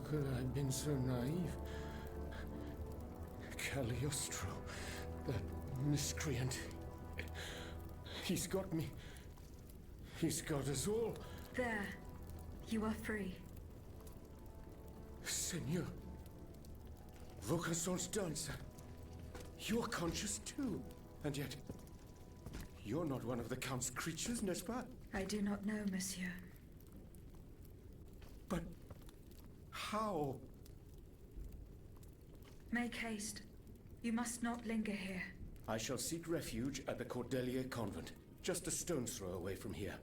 could I have been so naive? Cagliostro, that miscreant. He's got me. He's got us all. There. You are free. Senor. Vaucanson's dancer. You're conscious too. And yet, you're not one of the Count's creatures, n'est-ce pas? I do not know, monsieur. But how? Make haste. You must not linger here. I shall seek refuge at the Cordelia Convent, just a stone's throw away from here.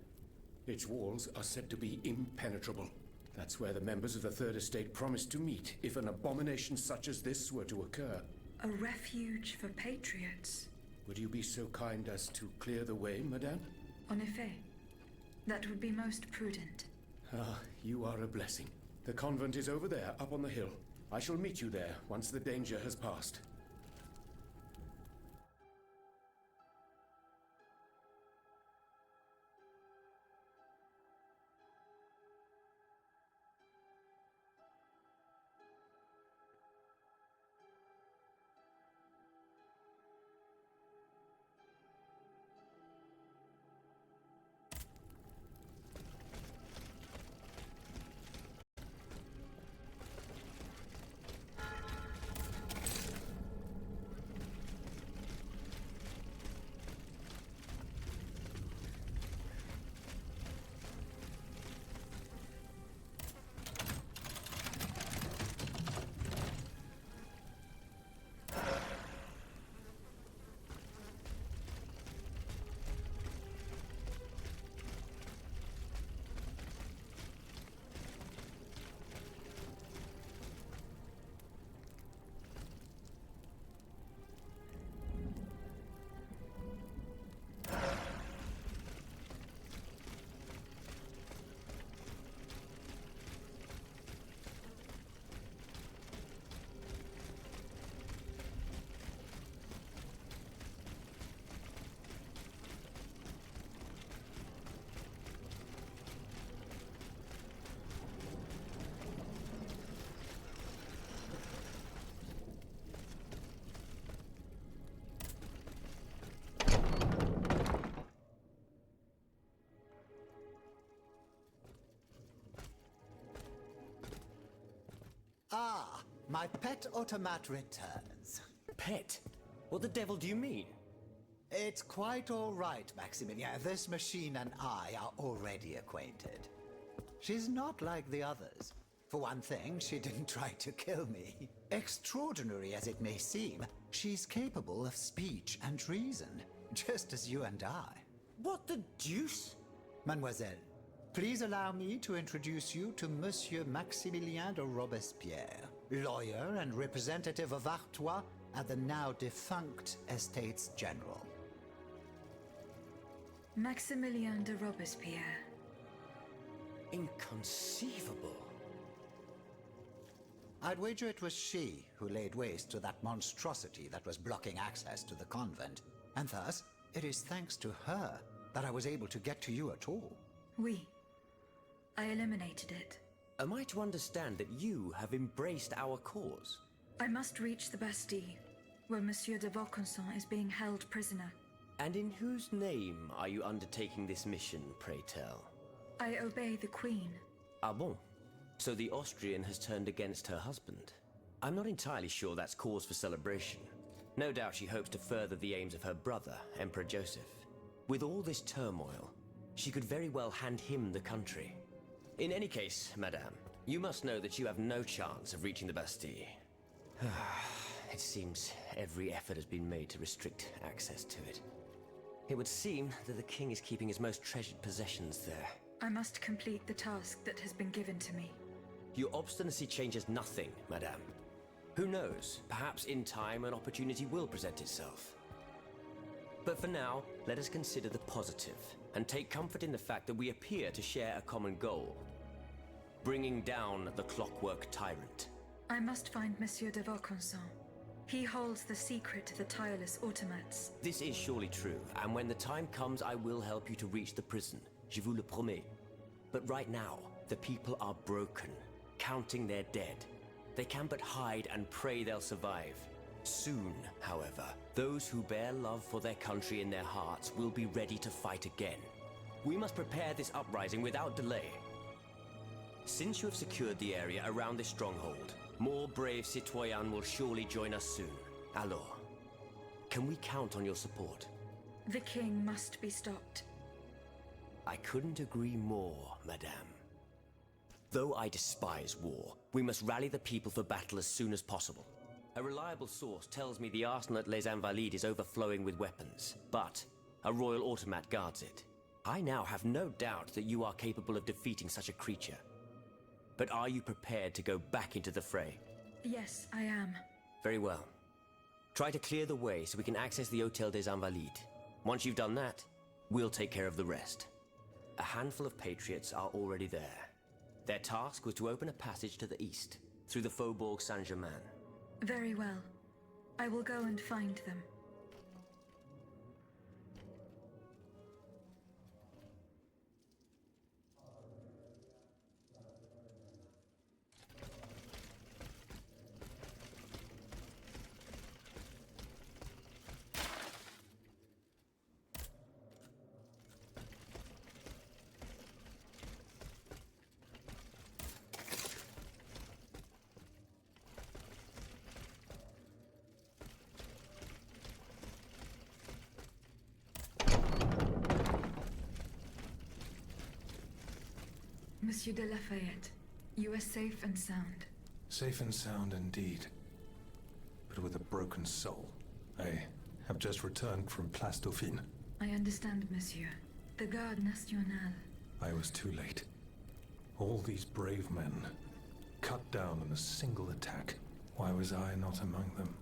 Its walls are said to be impenetrable. That's where the members of the Third Estate promised to meet if an abomination such as this were to occur. A refuge for patriots. Would you be so kind as to clear the way, madame? En effet. That would be most prudent. Ah, you are a blessing. The convent is over there, up on the hill. I shall meet you there once the danger has passed. Ah, my pet automat returns. Pet? What the devil do you mean? It's quite all right, Maximilian. This machine and I are already acquainted. She's not like the others. For one thing, she didn't try to kill me. Extraordinary as it may seem, she's capable of speech and reason, just as you and I. What the deuce? Mademoiselle, please allow me to introduce you to Monsieur Maximilien de Robespierre, lawyer and representative of Artois at the now defunct Estates General. Maximilien de Robespierre. Inconceivable. I'd wager it was she who laid waste to that monstrosity that was blocking access to the convent, and thus it is thanks to her that I was able to get to you at all. Oui. I eliminated it. Am I to understand that you have embraced our cause? I must reach the Bastille, where Monsieur de Vaucanson is being held prisoner. And in whose name are you undertaking this mission, pray tell? I obey the Queen. Ah bon? So the Austrian has turned against her husband. I'm not entirely sure that's cause for celebration. No doubt she hopes to further the aims of her brother, Emperor Joseph. With all this turmoil, she could very well hand him the country. In any case, madame, you must know that you have no chance of reaching the Bastille. It seems every effort has been made to restrict access to it. It would seem that the king is keeping his most treasured possessions there. I must complete the task that has been given to me. Your obstinacy changes nothing, madame. Who knows, perhaps in time an opportunity will present itself. But for now, let us consider the positive, and take comfort in the fact that we appear to share a common goal. Bringing down the clockwork tyrant. I must find Monsieur de Vaucanson. He holds the secret to the tireless automats. This is surely true, and when the time comes I will help you to reach the prison. Je vous le promets. But right now, the people are broken, counting their dead. They can but hide and pray they'll survive. Soon, however, those who bear love for their country in their hearts will be ready to fight again. We must prepare this uprising without delay. Since you have secured the area around this stronghold, more brave citoyens will surely join us soon. Alors, can we count on your support? The king must be stopped. I couldn't agree more, madame. Though I despise war, we must rally the people for battle as soon as possible. A reliable source tells me the arsenal at Les Invalides is overflowing with weapons, but a royal automat guards it. I now have no doubt that you are capable of defeating such a creature. But are you prepared to go back into the fray? Yes, I am. Very well. Try to clear the way so we can access the Hôtel des Invalides. Once you've done that, we'll take care of the rest. A handful of patriots are already there. Their task was to open a passage to the east, through the Faubourg Saint-Germain. Very well. I will go and find them. Monsieur de Lafayette, you are safe and sound. Safe and sound indeed. But with a broken soul. I have just returned from Place Dauphine. I understand, monsieur. The Garde Nationale. I was too late. All these brave men, cut down in a single attack. Why was I not among them?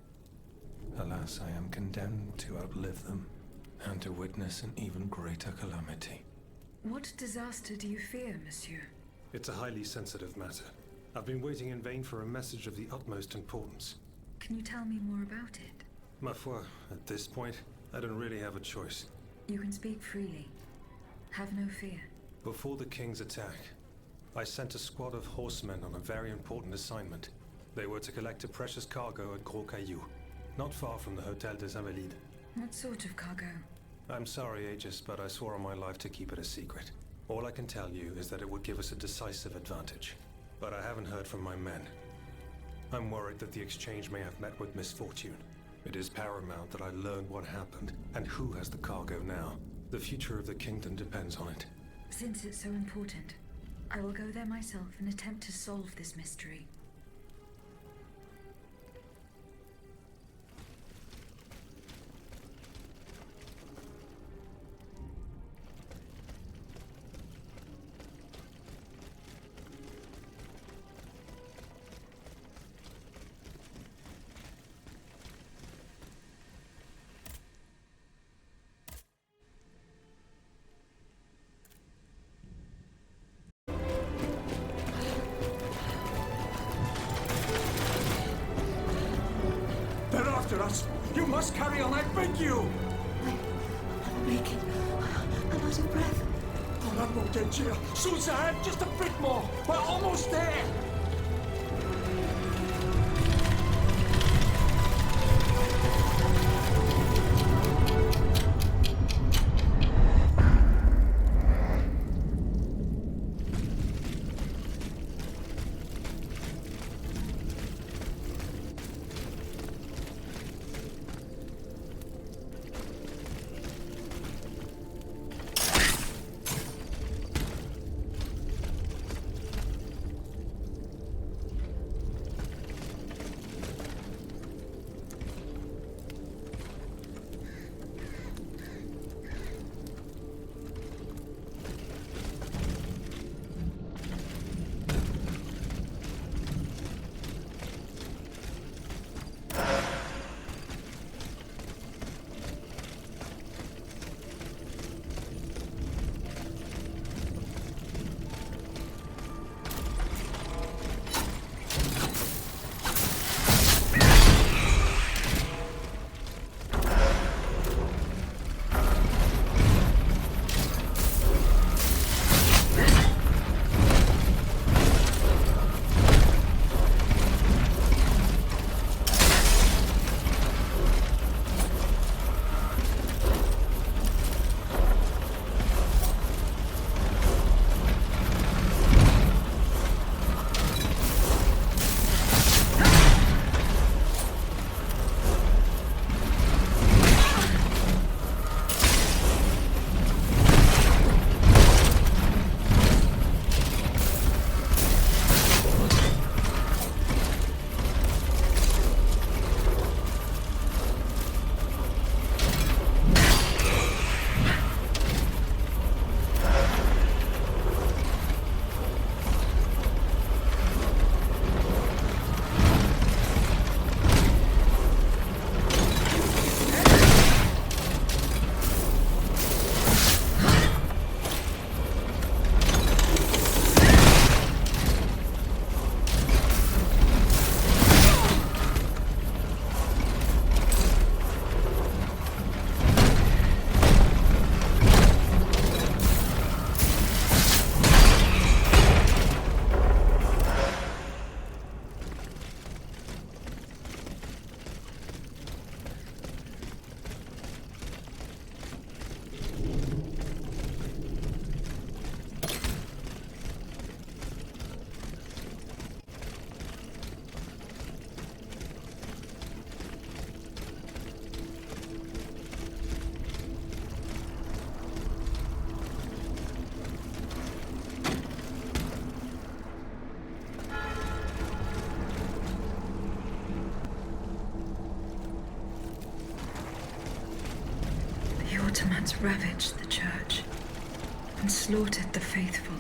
Alas, I am condemned to outlive them, and to witness an even greater calamity. What disaster do you fear, monsieur? It's a highly sensitive matter. I've been waiting in vain for a message of the utmost importance. Can you tell me more about it? Ma foi, at this point, I don't really have a choice. You can speak freely. Have no fear. Before the king's attack, I sent a squad of horsemen on a very important assignment. They were to collect a precious cargo at Gros Caillou, not far from the Hôtel des Invalides. What sort of cargo? I'm sorry, Aegis, but I swore on my life to keep it a secret. All I can tell you is that it would give us a decisive advantage. But I haven't heard from my men. I'm worried that the exchange may have met with misfortune. It is paramount that I learn what happened, and who has the cargo now. The future of the kingdom depends on it. Since it's so important, I will go there myself and attempt to solve this mystery. They're after us! You must carry on, I beg you! I'm breaking. I'm out of breath. Pour la montée, Jill! Suzanne, just a bit more! We're almost there! has ravaged the church and slaughtered the faithful.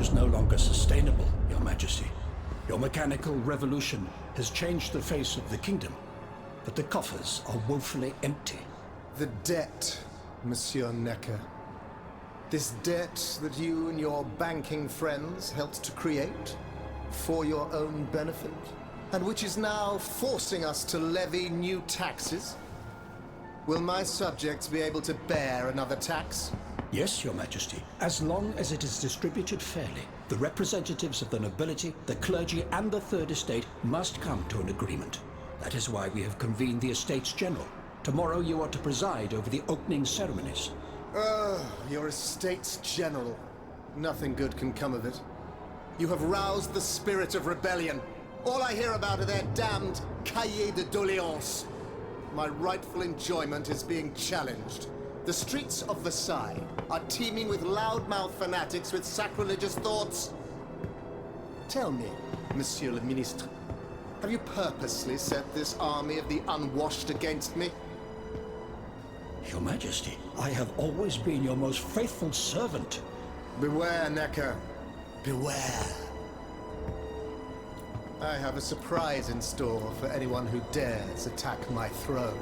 is no longer sustainable, Your Majesty. Your mechanical revolution has changed the face of the kingdom, but the coffers are woefully empty. The debt, Monsieur Necker. This debt that you and your banking friends helped to create for your own benefit, and which is now forcing us to levy new taxes. Will my subjects be able to bear another tax? Yes, Your Majesty, as long as it is distributed fairly. The representatives of the nobility, the clergy, and the Third Estate must come to an agreement. That is why we have convened the Estates General. Tomorrow you are to preside over the opening ceremonies. Your Estates General. Nothing good can come of it. You have roused the spirit of rebellion. All I hear about are their damned cahiers de doléances. My rightful enjoyment is being challenged. The streets of Versailles are teeming with loudmouth fanatics with sacrilegious thoughts. Tell me, Monsieur le Ministre, have you purposely set this army of the unwashed against me? Your Majesty, I have always been your most faithful servant. Beware, Necker. Beware. I have a surprise in store for anyone who dares attack my throne.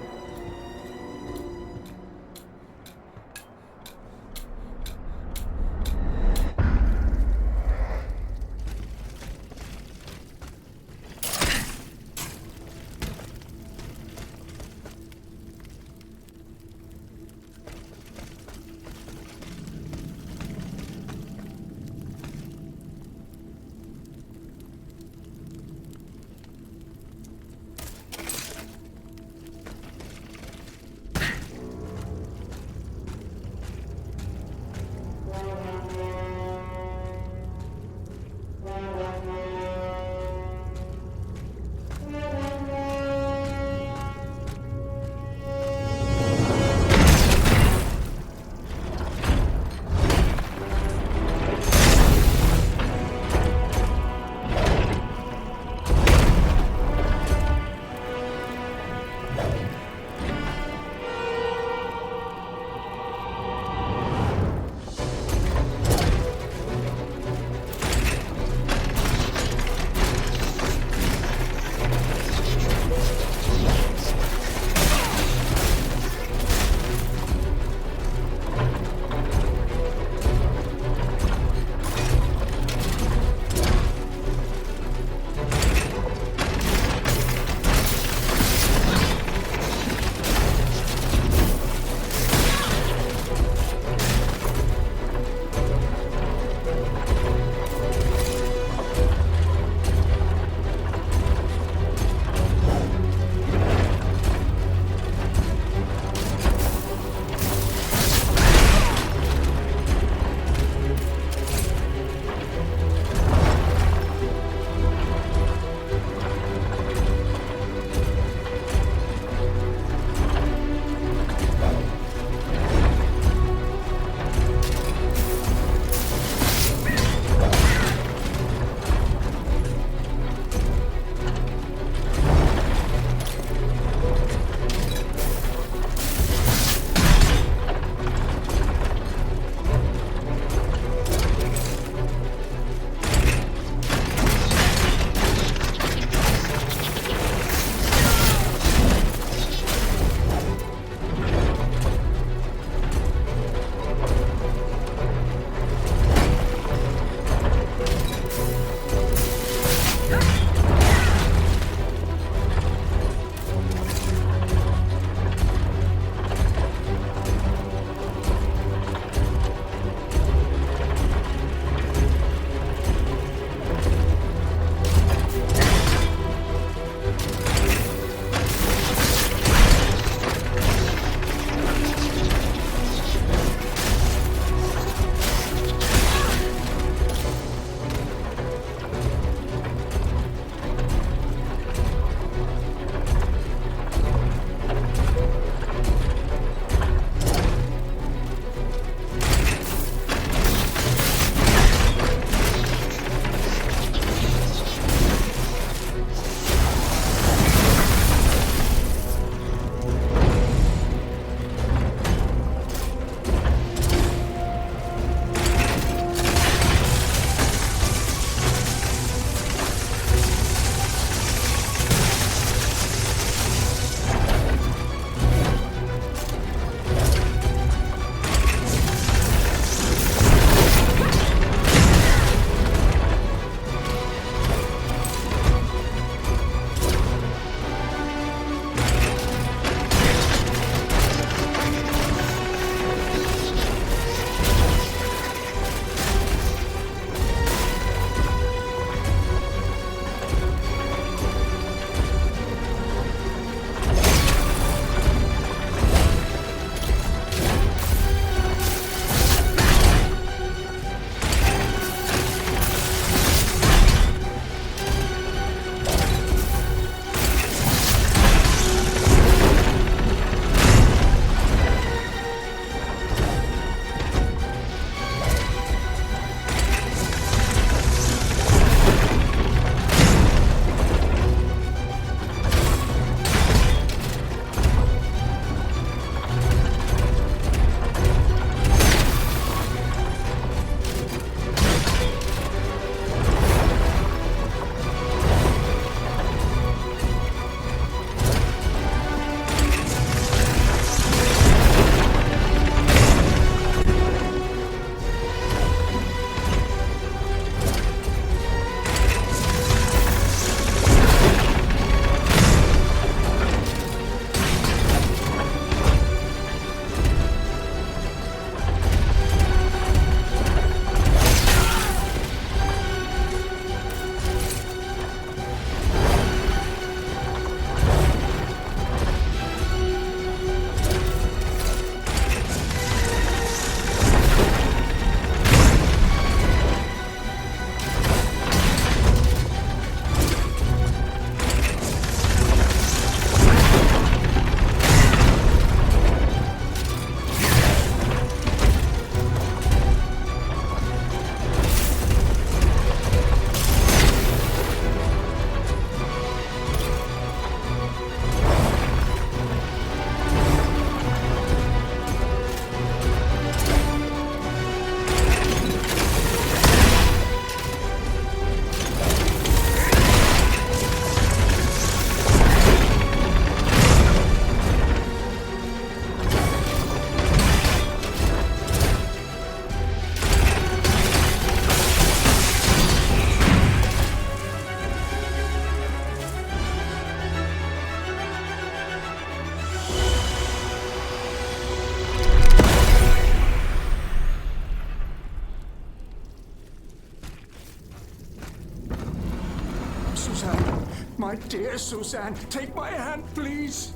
My dear Suzanne, take my hand, please.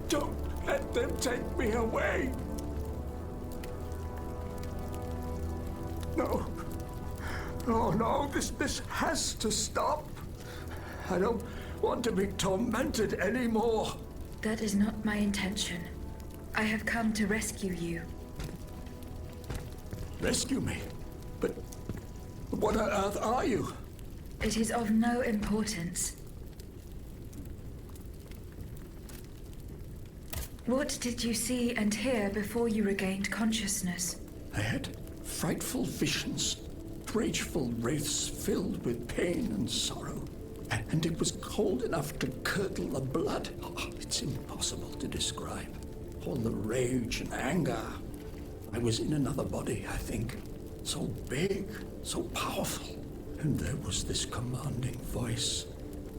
Don't let them take me away. No. Oh, no, this has to stop. I don't want to be tormented anymore. That is not my intention. I have come to rescue you. Rescue me? But what on earth are you? It is of no importance. What did you see and hear before you regained consciousness? I had frightful visions, rageful wraiths filled with pain and sorrow. And it was cold enough to curdle the blood. Oh, it's impossible to describe. All the rage and anger. I was in another body, I think. So big, so powerful. And there was this commanding voice,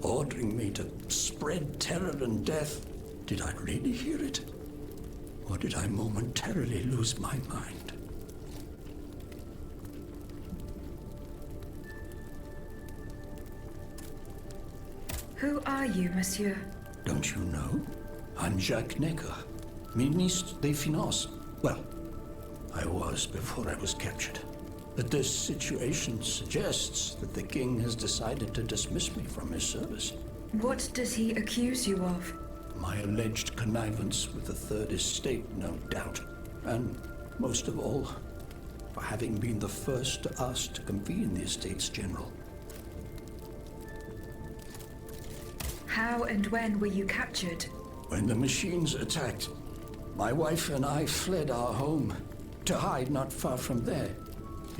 ordering me to spread terror and death. Did I really hear it? Or did I momentarily lose my mind? Who are you, monsieur? Don't you know? I'm Jacques Necker, Ministre des Finances. Well, I was before I was captured. But this situation suggests that the king has decided to dismiss me from his service. What does he accuse you of? My alleged connivance with the Third Estate, no doubt. And, most of all, for having been the first to ask to convene the Estates General. How and when were you captured? When the machines attacked, my wife and I fled our home to hide not far from there,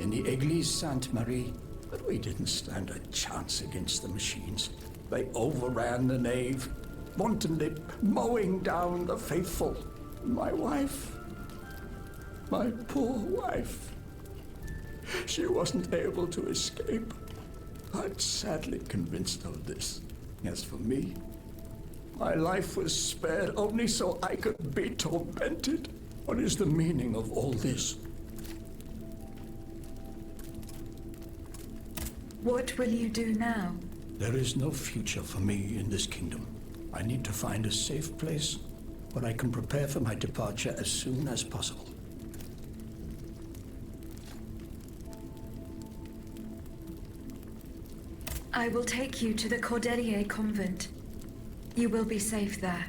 in the Église Sainte-Marie. But we didn't stand a chance against the machines. They overran the nave, wantonly mowing down the faithful. My wife, my poor wife, she wasn't able to escape. I'm sadly convinced of this. As for me, my life was spared only so I could be tormented. What is the meaning of all this? What will you do now? There is no future for me in this kingdom. I need to find a safe place where I can prepare for my departure as soon as possible. I will take you to the Cordelier convent. You will be safe there.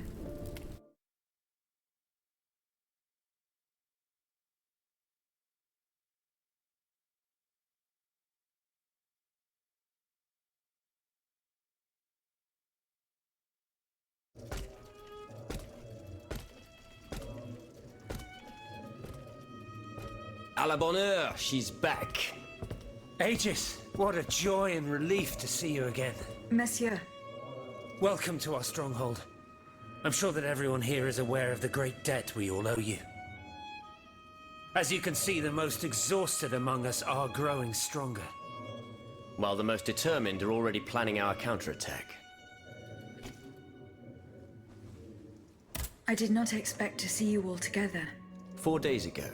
À la bonne heure, she's back. Aegis, what a joy and relief to see you again. Monsieur, Welcome to our stronghold. I'm sure that everyone here is aware of the great debt we all owe you. As you can see, the most exhausted among us are growing stronger. While the most determined are already planning our counterattack. I did not expect to see you all together. 4 days ago,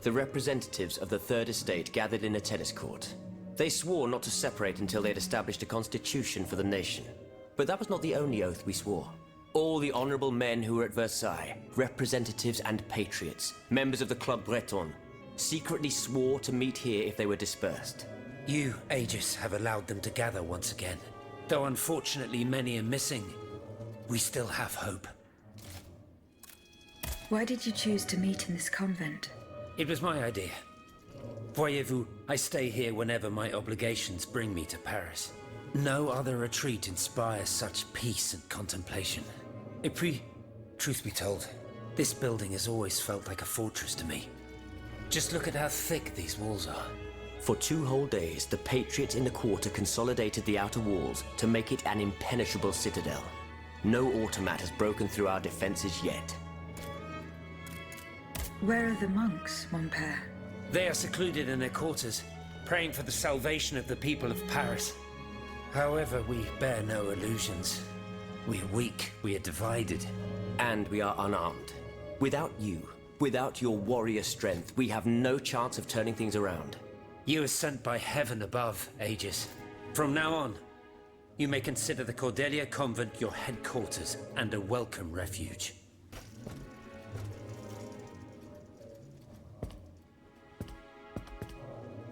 the representatives of the Third Estate gathered in a tennis court. They swore not to separate until they had established a constitution for the nation. But that was not the only oath we swore. All the honorable men who were at Versailles, representatives and patriots, members of the Club Breton, secretly swore to meet here if they were dispersed. You, Aegis, have allowed them to gather once again. Though unfortunately many are missing, we still have hope. Why did you choose to meet in this convent? It was my idea. Voyez-vous, I stay here whenever my obligations bring me to Paris. No other retreat inspires such peace and contemplation. Et puis, truth be told, this building has always felt like a fortress to me. Just look at how thick these walls are. For 2 whole days, the patriots in the quarter consolidated the outer walls to make it an impenetrable citadel. No automat has broken through our defenses yet. Where are the monks, mon père? They are secluded in their quarters, praying for the salvation of the people of Paris. However, we bear no illusions. We are weak, we are divided. And we are unarmed. Without you, without your warrior strength, we have no chance of turning things around. You are sent by heaven above, Aegis. From now on, you may consider the Cordelia Convent your headquarters and a welcome refuge.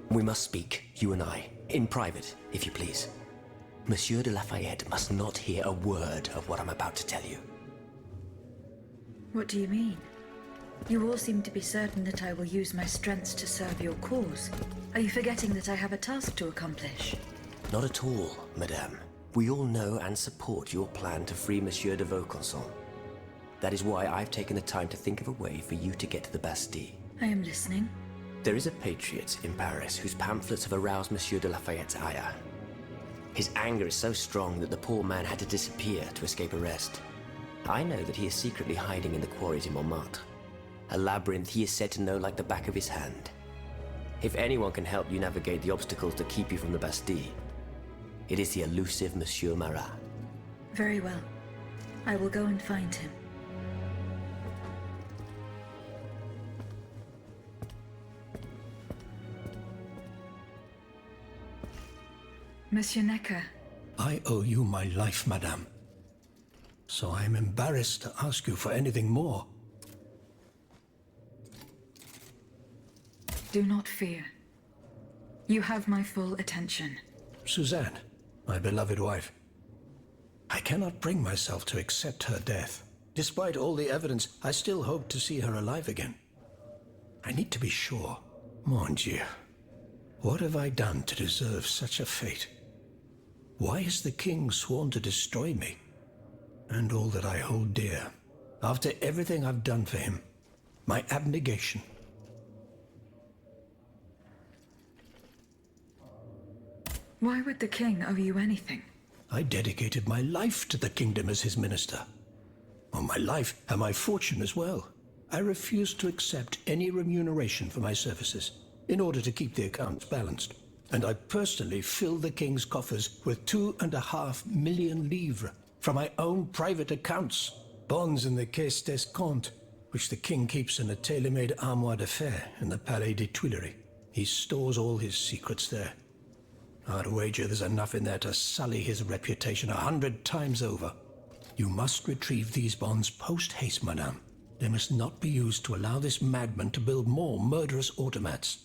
We must speak, you and I, in private, if you please. Monsieur de Lafayette must not hear a word of what I'm about to tell you. What do you mean? You all seem to be certain that I will use my strengths to serve your cause. Are you forgetting that I have a task to accomplish? Not at all, madame. We all know and support your plan to free Monsieur de Vaucanson. That is why I've taken the time to think of a way for you to get to the Bastille. I am listening. There is a patriot in Paris whose pamphlets have aroused Monsieur de Lafayette's ire. His anger is so strong that the poor man had to disappear to escape arrest. I know that he is secretly hiding in the quarries in Montmartre. A labyrinth he is said to know like the back of his hand. If anyone can help you navigate the obstacles that keep you from the Bastille, it is the elusive Monsieur Marat. Very well. I will go and find him. Monsieur Necker. I owe you my life, madame. So I am embarrassed to ask you for anything more. Do not fear. You have my full attention. Suzanne, my beloved wife. I cannot bring myself to accept her death. Despite all the evidence, I still hope to see her alive again. I need to be sure. Mon Dieu. What have I done to deserve such a fate? Why has the king sworn to destroy me? And all that I hold dear. After everything I've done for him. My abnegation. Why would the king owe you anything? I dedicated my life to the kingdom as his minister. Well, my life and my fortune as well. I refuse to accept any remuneration for my services in order to keep the accounts balanced. And I personally fill the king's coffers with 2.5 million livres from my own private accounts. Bonds in the Caisse d'Escompte, which the king keeps in a tailor-made armoire de fer in the Palais des Tuileries. He stores all his secrets there. I'd wager there's enough in there to sully his reputation 100 times over. You must retrieve these bonds post-haste, madame. They must not be used to allow this madman to build more murderous automats.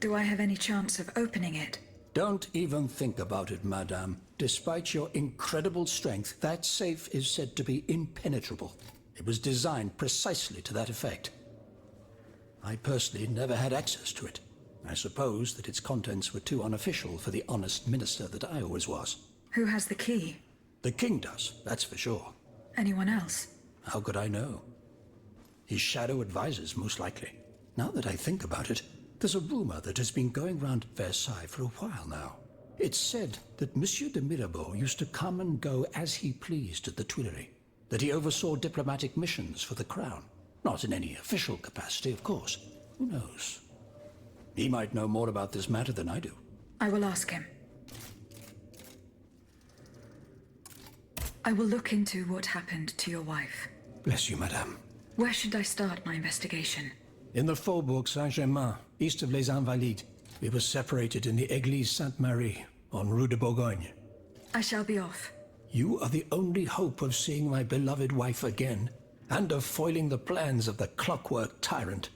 Do I have any chance of opening it? Don't even think about it, madame. Despite your incredible strength, that safe is said to be impenetrable. It was designed precisely to that effect. I personally never had access to it. I suppose that its contents were too unofficial for the honest minister that I always was. Who has the key? The king does, that's for sure. Anyone else? How could I know? His shadow advisors, most likely. Now that I think about it, there's a rumor that has been going round Versailles for a while now. It's said that Monsieur de Mirabeau used to come and go as he pleased at the Tuileries, that he oversaw diplomatic missions for the crown. Not in any official capacity, of course. Who knows? He might know more about this matter than I do. I will ask him. I will look into what happened to your wife. Bless you, madame. Where should I start my investigation? In the Faubourg Saint-Germain, east of Les Invalides. We were separated in the Église Sainte-Marie, on Rue de Bourgogne. I shall be off. You are the only hope of seeing my beloved wife again, and of foiling the plans of the clockwork tyrant.